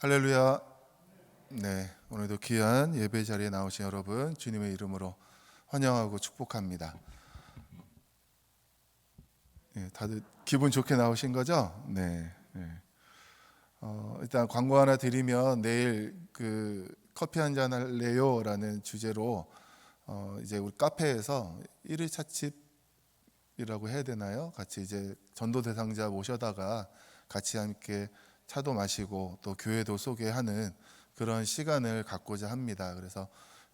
할렐루야. 네, 오늘도 귀한 예배 자리에 나오신 여러분 주님의 이름으로 환영하고 축복합니다. 네, 다들 기분 좋게 나오신 거죠? 네. 일단 광고 하나 드리면 내일 그 커피 한잔 할래요라는 주제로 이제 우리 카페에서 1일 찻집이라고 해야 되나요? 같이 이제 전도 대상자 모셔다가 같이 함께 차도 마시고 또 교회도 소개하는 그런 시간을 갖고자 합니다. 그래서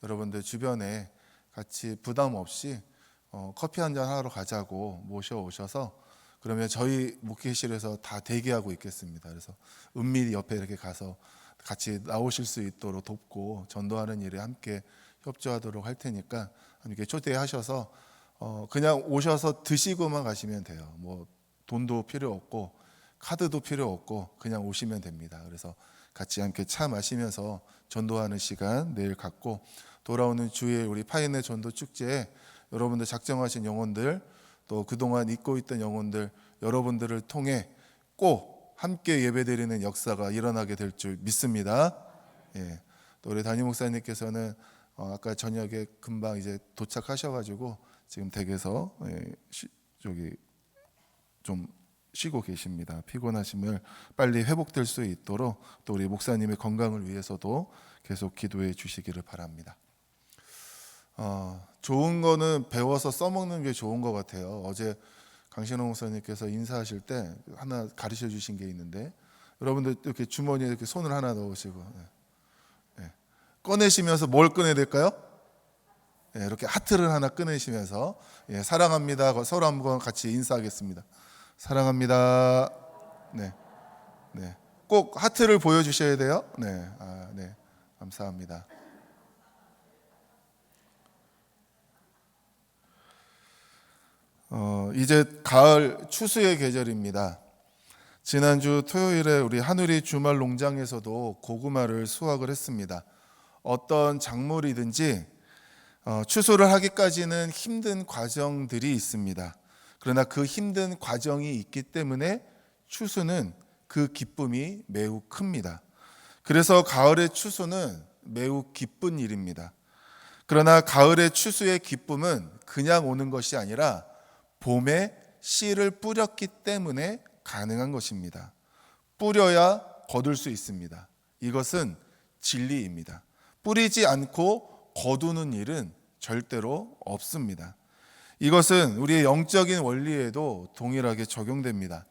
여러분들 주변에 같이 부담 없이 커피 한잔 하러 가자고 모셔오셔서 그러면 저희 목회실에서 다 대기하고 있겠습니다. 그래서 은밀히 옆에 이렇게 가서 같이 나오실 수 있도록 돕고 전도하는 일에 함께 협조하도록 할 테니까 함께 초대하셔서 그냥 오셔서 드시고만 가시면 돼요. 뭐 돈도 필요 없고 카드도 필요 없고 그냥 오시면 됩니다. 그래서 같이 함께 차 마시면서 전도하는 시간 내일 갖고 돌아오는 주일 우리 파인의 전도 축제에 여러분들 작정하신 영혼들 또 그동안 잊고 있던 영혼들 여러분들을 통해 꼭 함께 예배드리는 역사가 일어나게 될 줄 믿습니다. 예. 또 우리 담임 목사님께서는 아까 저녁에 금방 이제 도착하셔가지고 지금 댁에서 저기 좀 쉬고 계십니다. 피곤하심을 빨리 회복될 수 있도록 또 우리 목사님의 건강을 위해서도 계속 기도해 주시기를 바랍니다. 좋은 거는 배워서 써먹는 게 좋은 것 같아요. 어제 강신호 목사님께서 인사하실 때 하나 가르쳐 주신 게 있는데 여러분들 이렇게 주머니에 이렇게 손을 하나 넣으시고 꺼내시면서 뭘 꺼내야 될까요? 이렇게 하트를 하나 꺼내시면서 사랑합니다. 서로 한번 같이 인사하겠습니다. 사랑합니다. 네. 꼭 하트를 보여주셔야 돼요. 네. 감사합니다. 이제 가을 추수의 계절입니다. 지난주 토요일에 우리 하누리 주말 농장에서도 고구마를 수확을 했습니다. 어떤 작물이든지 추수를 하기까지는 힘든 과정들이 있습니다. 그러나 그 힘든 과정이 있기 때문에 추수는 그 기쁨이 매우 큽니다. 그래서 가을의 추수는 매우 기쁜 일입니다. 그러나 가을의 추수의 기쁨은 그냥 오는 것이 아니라 봄에 씨를 뿌렸기 때문에 가능한 것입니다. 뿌려야 거둘 수 있습니다. 이것은 진리입니다. 뿌리지 않고 거두는 일은 절대로 없습니다. 이것은 우리의 영적인 원리에도 동일하게 적용됩니다.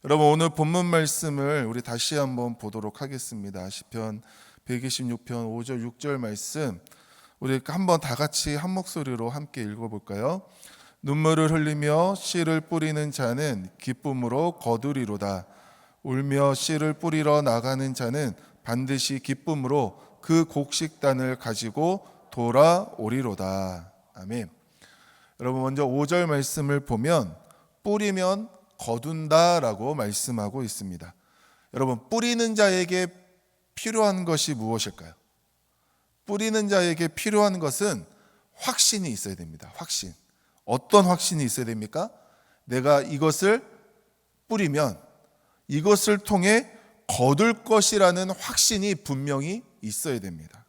여러분 오늘 본문 말씀을 우리 다시 한번 보도록 하겠습니다. 시편 126편 5절 6절 말씀 우리 한번 다 같이 한 목소리로 함께 읽어볼까요? 눈물을 흘리며 씨를 뿌리는 자는 기쁨으로 거두리로다. 울며 씨를 뿌리러 나가는 자는 반드시 기쁨으로 그 곡식단을 가지고 돌아오리로다. 아멘. 여러분 먼저 5절 말씀을 보면 뿌리면 거둔다라고 말씀하고 있습니다. 여러분 뿌리는 자에게 필요한 것이 무엇일까요? 뿌리는 자에게 필요한 것은 확신이 있어야 됩니다. 확신. 어떤 확신이 있어야 됩니까? 내가 이것을 뿌리면 이것을 통해 거둘 것이라는 확신이 분명히 있어야 됩니다.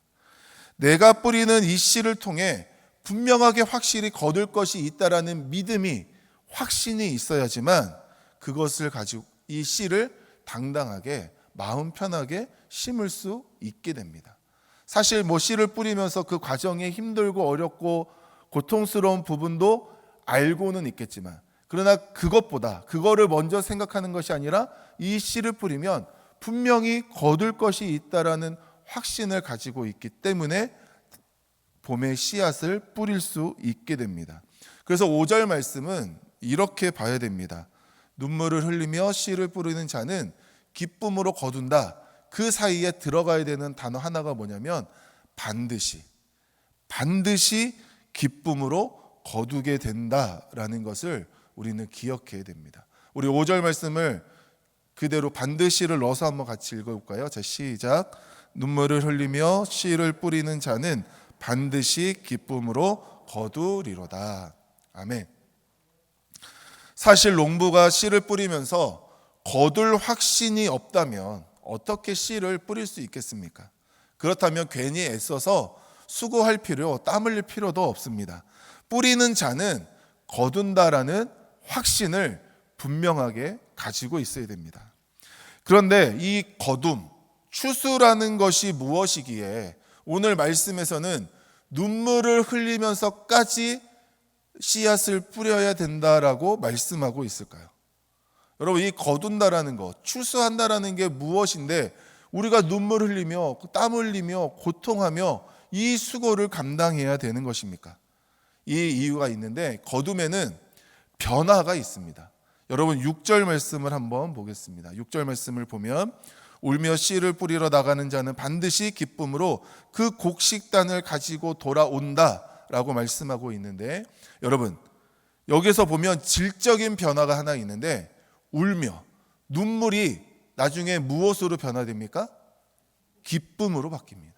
내가 뿌리는 이 씨를 통해 분명하게 확실히 거둘 것이 있다라는 믿음이 확신이 있어야지만 그것을 가지고 이 씨를 당당하게 마음 편하게 심을 수 있게 됩니다. 사실 씨를 뿌리면서 그 과정이 힘들고 어렵고 고통스러운 부분도 알고는 있겠지만 그러나 그거를 먼저 생각하는 것이 아니라 이 씨를 뿌리면 분명히 거둘 것이 있다라는 확신을 가지고 있기 때문에 봄의 씨앗을 뿌릴 수 있게 됩니다. 그래서 5절 말씀은 이렇게 봐야 됩니다. 눈물을 흘리며 씨를 뿌리는 자는 기쁨으로 거둔다. 그 사이에 들어가야 되는 단어 하나가 뭐냐면 반드시 기쁨으로 거두게 된다라는 것을 우리는 기억해야 됩니다. 우리 5절 말씀을 그대로 반드시를 넣어서 한번 같이 읽어볼까요? 자, 시작. 눈물을 흘리며 씨를 뿌리는 자는 반드시 기쁨으로 거두리로다. 아멘. 사실 농부가 씨를 뿌리면서 거둘 확신이 없다면 어떻게 씨를 뿌릴 수 있겠습니까? 그렇다면 괜히 애써서 수고할 땀 흘릴 필요도 없습니다. 뿌리는 자는 거둔다라는 확신을 분명하게 가지고 있어야 됩니다. 그런데 이 거둠, 추수라는 것이 무엇이기에 오늘 말씀에서는 눈물을 흘리면서까지 씨앗을 뿌려야 된다라고 말씀하고 있을까요? 여러분, 이 거둔다라는 것, 추수한다라는 게 무엇인데 우리가 눈물 흘리며 땀 흘리며 고통하며 이 수고를 감당해야 되는 것입니까? 이 이유가 있는데 거둠에는 변화가 있습니다. 여러분 6절 말씀을 한번 보겠습니다. 6절 말씀을 보면 울며 씨를 뿌리러 나가는 자는 반드시 기쁨으로 그 곡식단을 가지고 돌아온다라고 말씀하고 있는데, 여러분 여기서 보면 질적인 변화가 하나 있는데 울며 눈물이 나중에 무엇으로 변화됩니까? 기쁨으로 바뀝니다.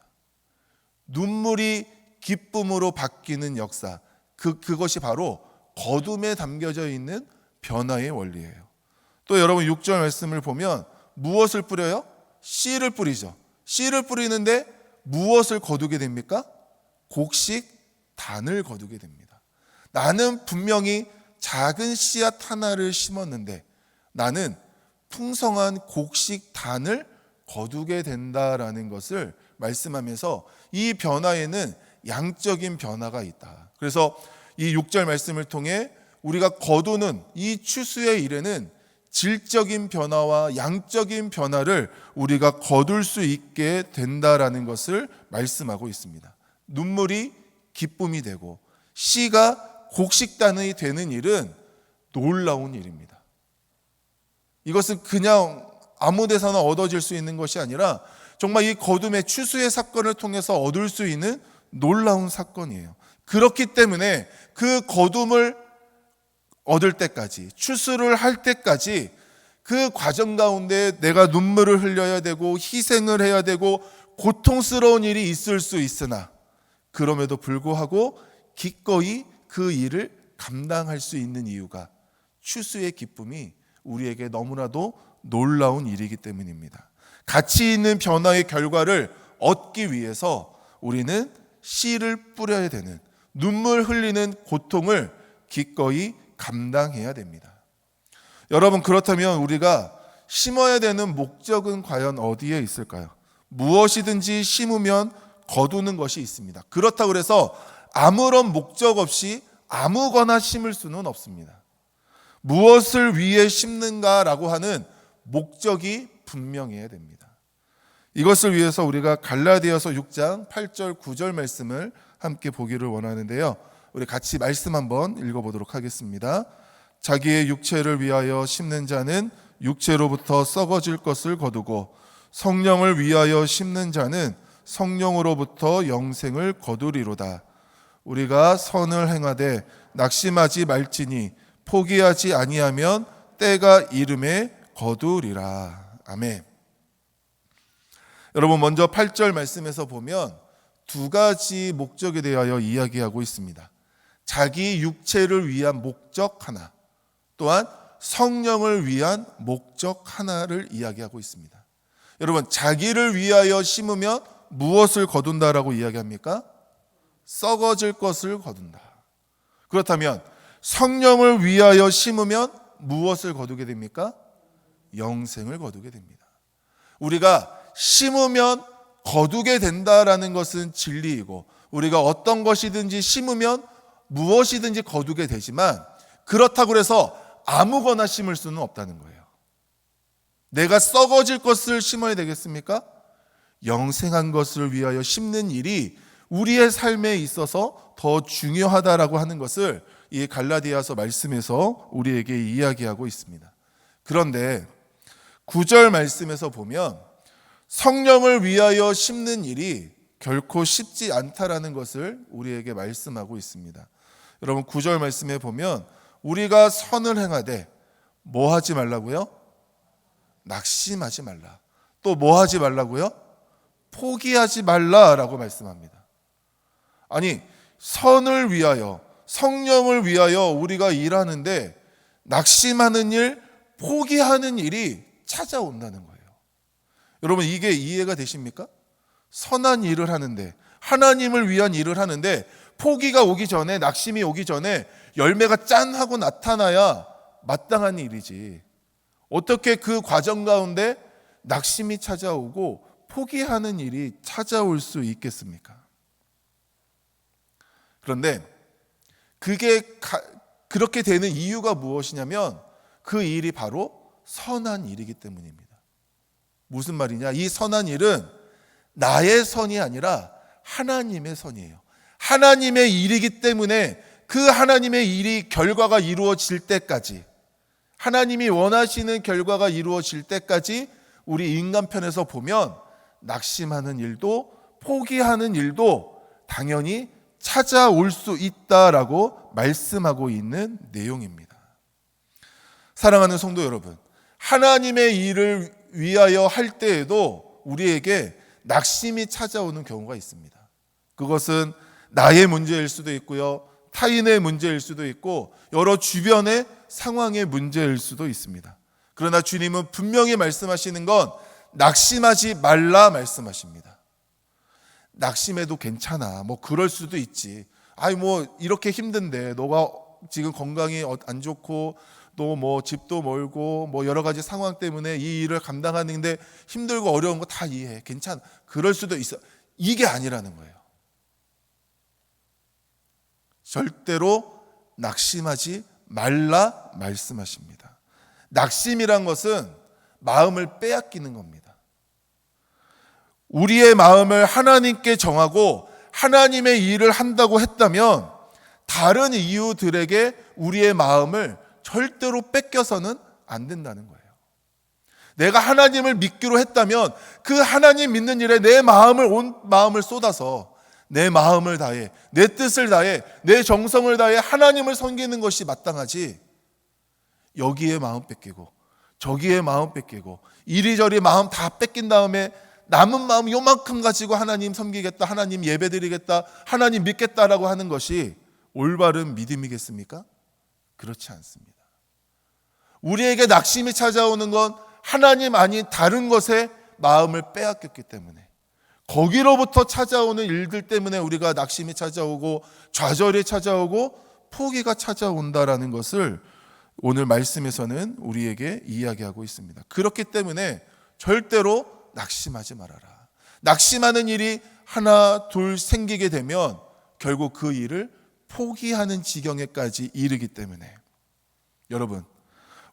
눈물이 기쁨으로 바뀌는 역사, 그것이 바로 거둠에 담겨져 있는 변화의 원리예요. 또 여러분 6절 말씀을 보면 무엇을 뿌려요? 씨를 뿌리죠. 씨를 뿌리는데 무엇을 거두게 됩니까? 곡식단을 거두게 됩니다. 나는 분명히 작은 씨앗 하나를 심었는데 나는 풍성한 곡식단을 거두게 된다라는 것을 말씀하면서 이 변화에는 양적인 변화가 있다. 그래서 이 6절 말씀을 통해 우리가 거두는 이 추수의 일에는 질적인 변화와 양적인 변화를 우리가 거둘 수 있게 된다라는 것을 말씀하고 있습니다. 눈물이 기쁨이 되고 씨가 곡식단이 되는 일은 놀라운 일입니다. 이것은 그냥 아무 데서나 얻어질 수 있는 것이 아니라 정말 이 거둠의 추수의 사건을 통해서 얻을 수 있는 놀라운 사건이에요. 그렇기 때문에 그 거둠을 얻을 때까지, 추수를 할 때까지 그 과정 가운데 내가 눈물을 흘려야 되고 희생을 해야 되고 고통스러운 일이 있을 수 있으나 그럼에도 불구하고 기꺼이 그 일을 감당할 수 있는 이유가 추수의 기쁨이 우리에게 너무나도 놀라운 일이기 때문입니다. 가치 있는 변화의 결과를 얻기 위해서 우리는 씨를 뿌려야 되는, 눈물 흘리는 고통을 기꺼이 감당해야 됩니다. 여러분, 그렇다면 우리가 심어야 되는 목적은 과연 어디에 있을까요? 무엇이든지 심으면 거두는 것이 있습니다. 그렇다고 해서 아무런 목적 없이 아무거나 심을 수는 없습니다. 무엇을 위해 심는가라고 하는 목적이 분명해야 됩니다. 이것을 위해서 우리가 갈라디아서 6장 8절 9절 말씀을 함께 보기를 원하는데요. 우리 같이 말씀 한번 읽어보도록 하겠습니다. 자기의 육체를 위하여 심는 자는 육체로부터 썩어질 것을 거두고 성령을 위하여 심는 자는 성령으로부터 영생을 거두리로다. 우리가 선을 행하되 낙심하지 말지니 포기하지 아니하면 때가 이름에 거두리라. 아멘. 여러분, 먼저 8절 말씀에서 보면 두 가지 목적에 대하여 이야기하고 있습니다. 자기 육체를 위한 목적 하나, 또한 성령을 위한 목적 하나를 이야기하고 있습니다. 여러분, 자기를 위하여 심으면 무엇을 거둔다라고 이야기합니까? 썩어질 것을 거둔다. 그렇다면 성령을 위하여 심으면 무엇을 거두게 됩니까? 영생을 거두게 됩니다. 우리가 심으면 거두게 된다라는 것은 진리이고, 우리가 어떤 것이든지 심으면 무엇이든지 거두게 되지만, 그렇다고 해서 아무거나 심을 수는 없다는 거예요. 내가 썩어질 것을 심어야 되겠습니까? 영생한 것을 위하여 심는 일이 우리의 삶에 있어서 더 중요하다라고 하는 것을 이 갈라디아서 말씀에서 우리에게 이야기하고 있습니다. 그런데 9절 말씀에서 보면 성령을 위하여 심는 일이 결코 쉽지 않다라는 것을 우리에게 말씀하고 있습니다. 여러분, 9절 말씀에 보면 우리가 선을 행하되 뭐 하지 말라고요? 낙심하지 말라. 또 뭐 하지 말라고요? 포기하지 말라라고 말씀합니다. 아니, 선을 위하여, 성령을 위하여 우리가 일하는데 낙심하는 일, 포기하는 일이 찾아온다는 거예요. 여러분, 이게 이해가 되십니까? 선한 일을 하는데, 하나님을 위한 일을 하는데 포기가 오기 전에, 낙심이 오기 전에 열매가 짠 하고 나타나야 마땅한 일이지, 어떻게 그 과정 가운데 낙심이 찾아오고 포기하는 일이 찾아올 수 있겠습니까? 그런데 그렇게 되는 이유가 무엇이냐면 그 일이 바로 선한 일이기 때문입니다. 무슨 말이냐? 이 선한 일은 나의 선이 아니라 하나님의 선이에요. 하나님의 일이기 때문에 그 하나님의 일이 결과가 이루어질 때까지, 하나님이 원하시는 결과가 이루어질 때까지 우리 인간 편에서 보면 낙심하는 일도 포기하는 일도 당연히 찾아올 수 있다라고 말씀하고 있는 내용입니다. 사랑하는 성도 여러분, 하나님의 일을 위하여 할 때에도 우리에게 낙심이 찾아오는 경우가 있습니다. 그것은 나의 문제일 수도 있고요, 타인의 문제일 수도 있고 여러 주변의 상황의 문제일 수도 있습니다. 그러나 주님은 분명히 말씀하시는 건 낙심하지 말라 말씀하십니다. 낙심해도 괜찮아, 뭐 그럴 수도 있지, 아이 뭐 이렇게 힘든데, 너가 지금 건강이 안 좋고 또 뭐 집도 멀고 뭐 여러 가지 상황 때문에 이 일을 감당하는데 힘들고 어려운 거 다 이해해, 괜찮아, 그럴 수도 있어. 이게 아니라는 거예요. 절대로 낙심하지 말라 말씀하십니다. 낙심이란 것은 마음을 빼앗기는 겁니다. 우리의 마음을 하나님께 정하고 하나님의 일을 한다고 했다면 다른 이유들에게 우리의 마음을 절대로 뺏겨서는 안 된다는 거예요. 내가 하나님을 믿기로 했다면 그 하나님 믿는 일에 내 마음을, 온 마음을 쏟아서 내 마음을 다해, 내 뜻을 다해, 내 정성을 다해 하나님을 섬기는 것이 마땅하지, 여기에 마음 뺏기고 저기에 마음 뺏기고 이리저리 마음 다 뺏긴 다음에 남은 마음 요만큼 가지고 하나님 섬기겠다, 하나님 예배드리겠다, 하나님 믿겠다라고 하는 것이 올바른 믿음이겠습니까? 그렇지 않습니다. 우리에게 낙심이 찾아오는 건 하나님 아닌 다른 것에 마음을 빼앗겼기 때문에, 거기로부터 찾아오는 일들 때문에 우리가 낙심이 찾아오고 좌절이 찾아오고 포기가 찾아온다라는 것을 오늘 말씀에서는 우리에게 이야기하고 있습니다. 그렇기 때문에 절대로 낙심하지 말아라. 낙심하는 일이 하나 둘 생기게 되면 결국 그 일을 포기하는 지경에까지 이르기 때문에, 여러분,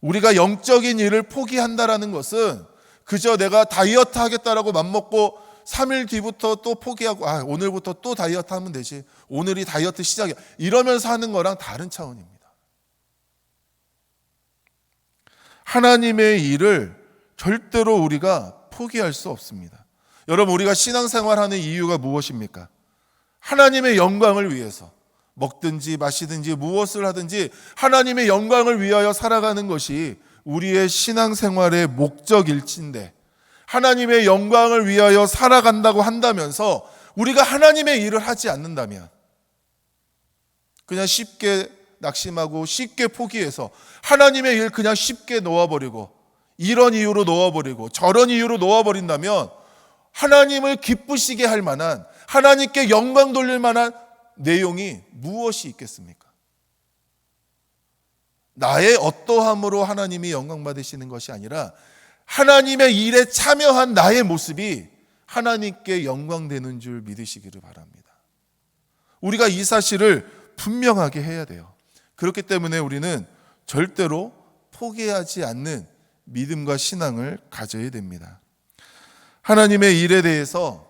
우리가 영적인 일을 포기한다라는 것은 그저 내가 다이어트 하겠다라고 맘먹고 3일 뒤부터 또 포기하고, 오늘부터 또 다이어트 하면 되지, 오늘이 다이어트 시작이야, 이러면서 하는 거랑 다른 차원입니다. 하나님의 일을 절대로 우리가 포기할 수 없습니다. 여러분, 우리가 신앙생활하는 이유가 무엇입니까? 하나님의 영광을 위해서 먹든지 마시든지 무엇을 하든지 하나님의 영광을 위하여 살아가는 것이 우리의 신앙생활의 목적일진데, 하나님의 영광을 위하여 살아간다고 한다면서 우리가 하나님의 일을 하지 않는다면, 그냥 쉽게 낙심하고 쉽게 포기해서 하나님의 일 그냥 쉽게 놓아버리고 이런 이유로 놓아버리고 저런 이유로 놓아버린다면 하나님을 기쁘시게 할 만한, 하나님께 영광 돌릴 만한 내용이 무엇이 있겠습니까? 나의 어떠함으로 하나님이 영광 받으시는 것이 아니라 하나님의 일에 참여한 나의 모습이 하나님께 영광되는 줄 믿으시기를 바랍니다. 우리가 이 사실을 분명하게 해야 돼요. 그렇기 때문에 우리는 절대로 포기하지 않는 믿음과 신앙을 가져야 됩니다. 하나님의 일에 대해서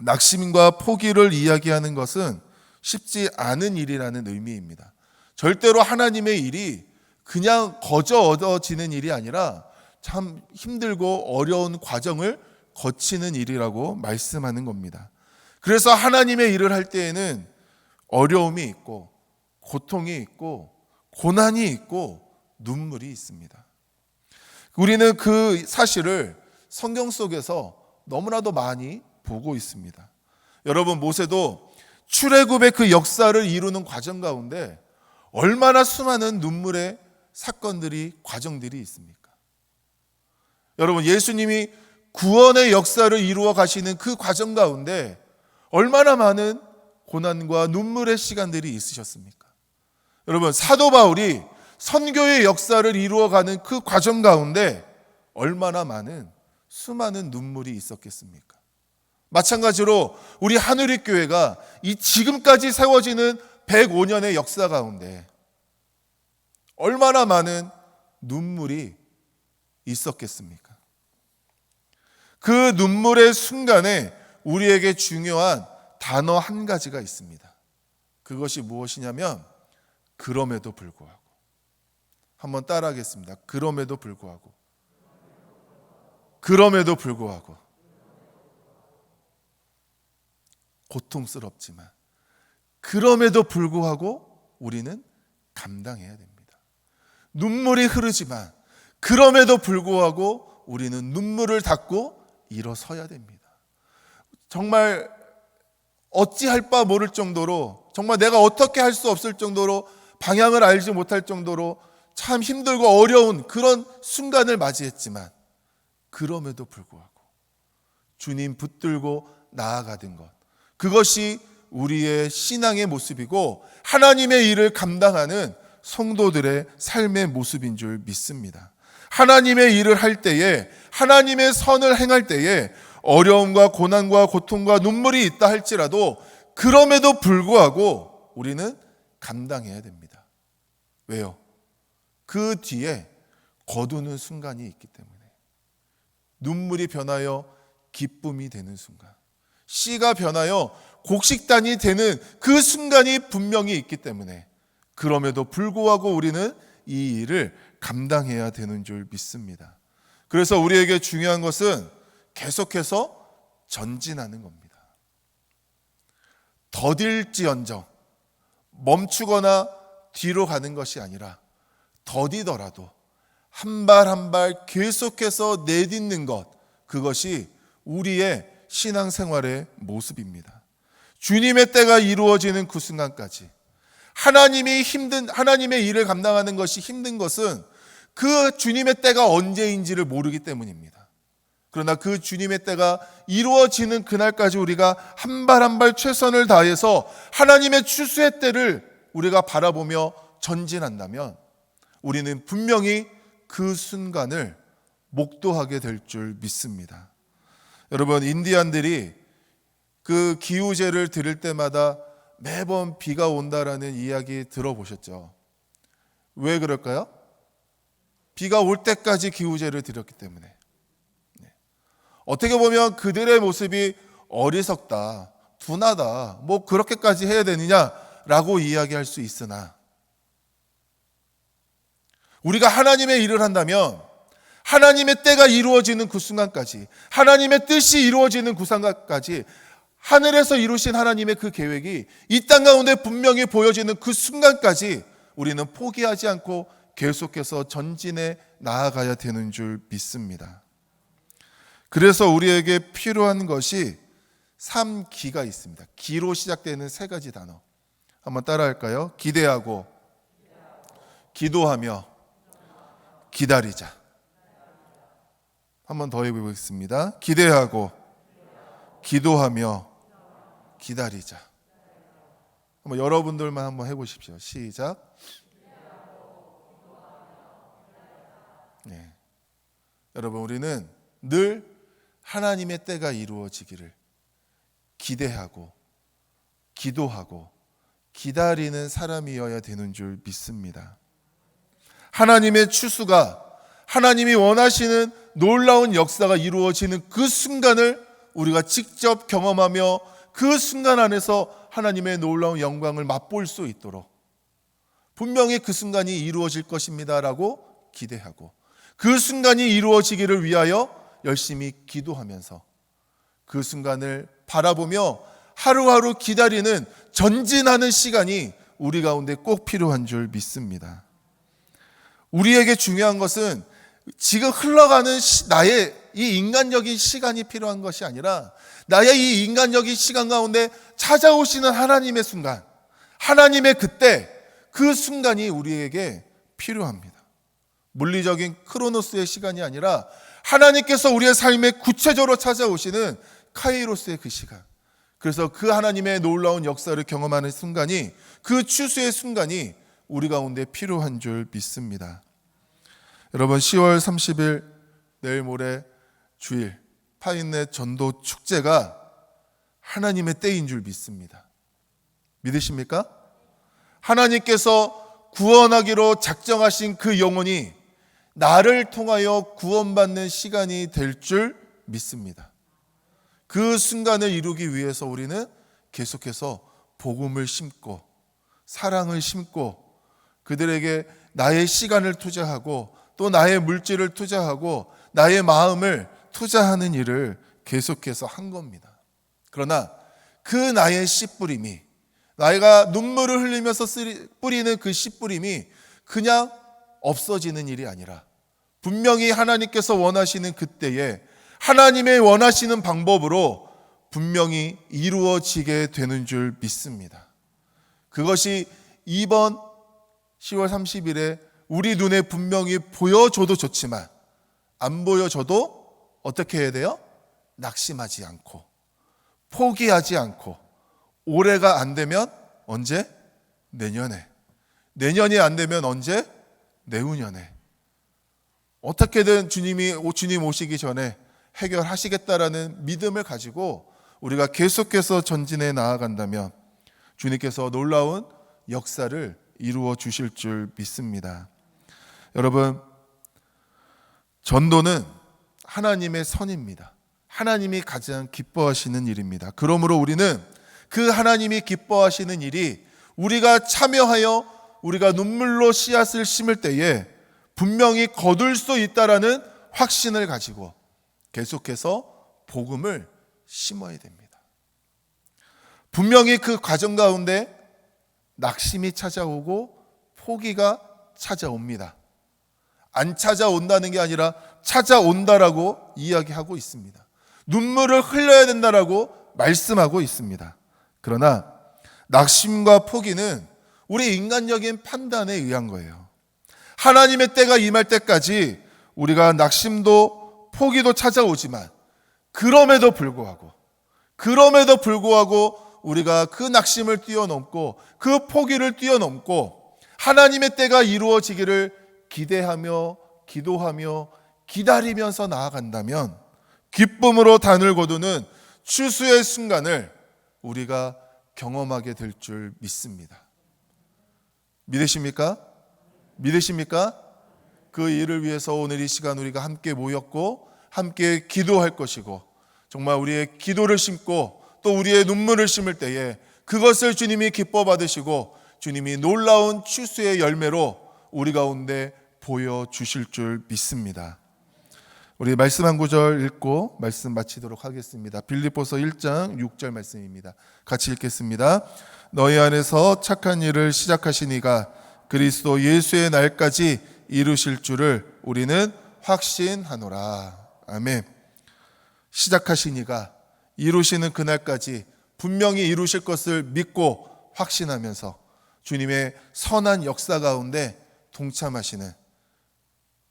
낙심과 포기를 이야기하는 것은 쉽지 않은 일이라는 의미입니다. 절대로 하나님의 일이 그냥 거저 얻어지는 일이 아니라 참 힘들고 어려운 과정을 거치는 일이라고 말씀하는 겁니다. 그래서 하나님의 일을 할 때에는 어려움이 있고 고통이 있고 고난이 있고 눈물이 있습니다. 우리는 그 사실을 성경 속에서 너무나도 많이 보고 있습니다. 여러분, 모세도 출애굽의 그 역사를 이루는 과정 가운데 얼마나 수많은 눈물의 사건들이, 과정들이 있습니까? 여러분, 예수님이 구원의 역사를 이루어 가시는 그 과정 가운데 얼마나 많은 고난과 눈물의 시간들이 있으셨습니까? 여러분, 사도 바울이 선교의 역사를 이루어가는 그 과정 가운데 얼마나 많은 수많은 눈물이 있었겠습니까? 마찬가지로 우리 하늘의 교회가 이 지금까지 세워지는 105년의 역사 가운데 얼마나 많은 눈물이 있었겠습니까? 그 눈물의 순간에 우리에게 중요한 단어 한 가지가 있습니다. 그것이 무엇이냐면 그럼에도 불구하고. 한번 따라하겠습니다. 그럼에도 불구하고. 그럼에도 불구하고. 고통스럽지만 그럼에도 불구하고 우리는 감당해야 됩니다. 눈물이 흐르지만 그럼에도 불구하고 우리는 눈물을 닦고 일어서야 됩니다. 정말 어찌할 바 모를 정도로, 정말 내가 어떻게 할 수 없을 정도로, 방향을 알지 못할 정도로 참 힘들고 어려운 그런 순간을 맞이했지만 그럼에도 불구하고 주님 붙들고 나아가는 것, 그것이 우리의 신앙의 모습이고 하나님의 일을 감당하는 성도들의 삶의 모습인 줄 믿습니다. 하나님의 일을 할 때에, 하나님의 선을 행할 때에 어려움과 고난과 고통과 눈물이 있다 할지라도 그럼에도 불구하고 우리는 감당해야 됩니다. 왜요? 그 뒤에 거두는 순간이 있기 때문에. 눈물이 변하여 기쁨이 되는 순간, 씨가 변하여 곡식단이 되는 그 순간이 분명히 있기 때문에 그럼에도 불구하고 우리는 이 일을 감당해야 되는 줄 믿습니다. 그래서 우리에게 중요한 것은 계속해서 전진하는 겁니다. 더딜지언정 멈추거나 뒤로 가는 것이 아니라 더디더라도 한 발 한 발 계속해서 내딛는 것, 그것이 우리의 신앙생활의 모습입니다. 주님의 때가 이루어지는 그 순간까지 하나님의 일을 감당하는 것이 힘든 것은 그 주님의 때가 언제인지를 모르기 때문입니다. 그러나 그 주님의 때가 이루어지는 그날까지 우리가 한 발 한 발 최선을 다해서 하나님의 추수의 때를 우리가 바라보며 전진한다면 우리는 분명히 그 순간을 목도하게 될 줄 믿습니다. 여러분, 인디안들이 그 기우제를 드릴 때마다 매번 비가 온다라는 이야기 들어보셨죠? 왜 그럴까요? 비가 올 때까지 기우제를 드렸기 때문에. 어떻게 보면 그들의 모습이 어리석다, 둔하다, 뭐 그렇게까지 해야 되느냐라고 이야기할 수 있으나 우리가 하나님의 일을 한다면 하나님의 때가 이루어지는 그 순간까지, 하나님의 뜻이 이루어지는 그 순간까지 하늘에서 이루신 하나님의 그 계획이 이 땅 가운데 분명히 보여지는 그 순간까지 우리는 포기하지 않고 계속해서 전진해 나아가야 되는 줄 믿습니다. 그래서 우리에게 필요한 것이 3기가 있습니다. 기로 시작되는 세 가지 단어. 한번 따라할까요? 기대하고, 기도하며, 기다리자. 한번 더 해보겠습니다. 기대하고, 기도하며, 기다리자. 한번 여러분들만 한번 해보십시오. 시작. 네. 여러분, 우리는 늘 하나님의 때가 이루어지기를 기대하고 기도하고 기다리는 사람이어야 되는 줄 믿습니다. 하나님의 추수가, 하나님이 원하시는 놀라운 역사가 이루어지는 그 순간을 우리가 직접 경험하며 그 순간 안에서 하나님의 놀라운 영광을 맛볼 수 있도록 분명히 그 순간이 이루어질 것입니다라고 기대하고 그 순간이 이루어지기를 위하여 열심히 기도하면서 그 순간을 바라보며 하루하루 기다리는, 전진하는 시간이 우리 가운데 꼭 필요한 줄 믿습니다. 우리에게 중요한 것은 지금 흘러가는 나의 이 인간적인 시간이 필요한 것이 아니라 나의 이 인간적인 시간 가운데 찾아오시는 하나님의 순간, 하나님의 그때, 그 순간이 우리에게 필요합니다. 물리적인 크로노스의 시간이 아니라 하나님께서 우리의 삶에 구체적으로 찾아오시는 카이로스의 그 시간, 그래서 그 하나님의 놀라운 역사를 경험하는 순간이, 그 추수의 순간이 우리 가운데 필요한 줄 믿습니다. 여러분, 10월 30일 내일 모레 주일 파인넷 전도 축제가 하나님의 때인 줄 믿습니다. 믿으십니까? 하나님께서 구원하기로 작정하신 그 영혼이 나를 통하여 구원받는 시간이 될 줄 믿습니다. 그 순간을 이루기 위해서 우리는 계속해서 복음을 심고 사랑을 심고 그들에게 나의 시간을 투자하고 또 나의 물질을 투자하고 나의 마음을 투자하는 일을 계속해서 한 겁니다. 그러나 그 나의 씨 뿌림이, 나이가 눈물을 흘리면서 뿌리는 그 씨 뿌림이 그냥 없어지는 일이 아니라 분명히 하나님께서 원하시는 그때에 하나님의 원하시는 방법으로 분명히 이루어지게 되는 줄 믿습니다. 그것이 이번 10월 30일에 우리 눈에 분명히 보여줘도 좋지만 안 보여줘도 어떻게 해야 돼요? 낙심하지 않고 포기하지 않고, 올해가 안 되면 언제? 내년에. 내년이 안 되면 언제? 내후년에. 어떻게든 주님 오시기 전에 해결하시겠다라는 믿음을 가지고 우리가 계속해서 전진해 나아간다면 주님께서 놀라운 역사를 이루어 주실 줄 믿습니다. 여러분, 전도는 하나님의 선입니다. 하나님이 가장 기뻐하시는 일입니다. 그러므로 우리는 그 하나님이 기뻐하시는 일이 우리가 참여하여 우리가 눈물로 씨앗을 심을 때에 분명히 거둘 수 있다라는 확신을 가지고 계속해서 복음을 심어야 됩니다. 분명히 그 과정 가운데 낙심이 찾아오고 포기가 찾아옵니다. 안 찾아온다는 게 아니라 찾아온다라고 이야기하고 있습니다. 눈물을 흘려야 된다라고 말씀하고 있습니다. 그러나 낙심과 포기는 우리 인간적인 판단에 의한 거예요. 하나님의 때가 임할 때까지 우리가 낙심도 포기도 찾아오지만 그럼에도 불구하고 우리가 그 낙심을 뛰어넘고 그 포기를 뛰어넘고 하나님의 때가 이루어지기를 기대하며 기도하며 기다리면서 나아간다면 기쁨으로 단을 거두는 추수의 순간을 우리가 경험하게 될 줄 믿습니다. 믿으십니까? 믿으십니까? 그 일을 위해서 오늘 이 시간 우리가 함께 모였고 함께 기도할 것이고, 정말 우리의 기도를 심고 또 우리의 눈물을 심을 때에 그것을 주님이 기뻐 받으시고 주님이 놀라운 추수의 열매로 우리 가운데 보여주실 줄 믿습니다. 우리 말씀 한 구절 읽고 말씀 마치도록 하겠습니다. 빌립보서 1장 6절 말씀입니다. 같이 읽겠습니다. 너희 안에서 착한 일을 시작하신 이가 그리스도 예수의 날까지 이루실 줄을 우리는 확신하노라. 아멘. 시작하신 이가 이루시는 그날까지 분명히 이루실 것을 믿고 확신하면서 주님의 선한 역사 가운데 동참하시는,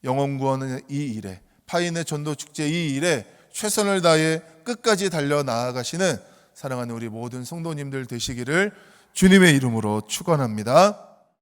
영혼 구원의 이 일에, 파인의 전도 축제 이 일에 최선을 다해 끝까지 달려 나아가시는 사랑하는 우리 모든 성도님들 되시기를 주님의 이름으로 축원합니다.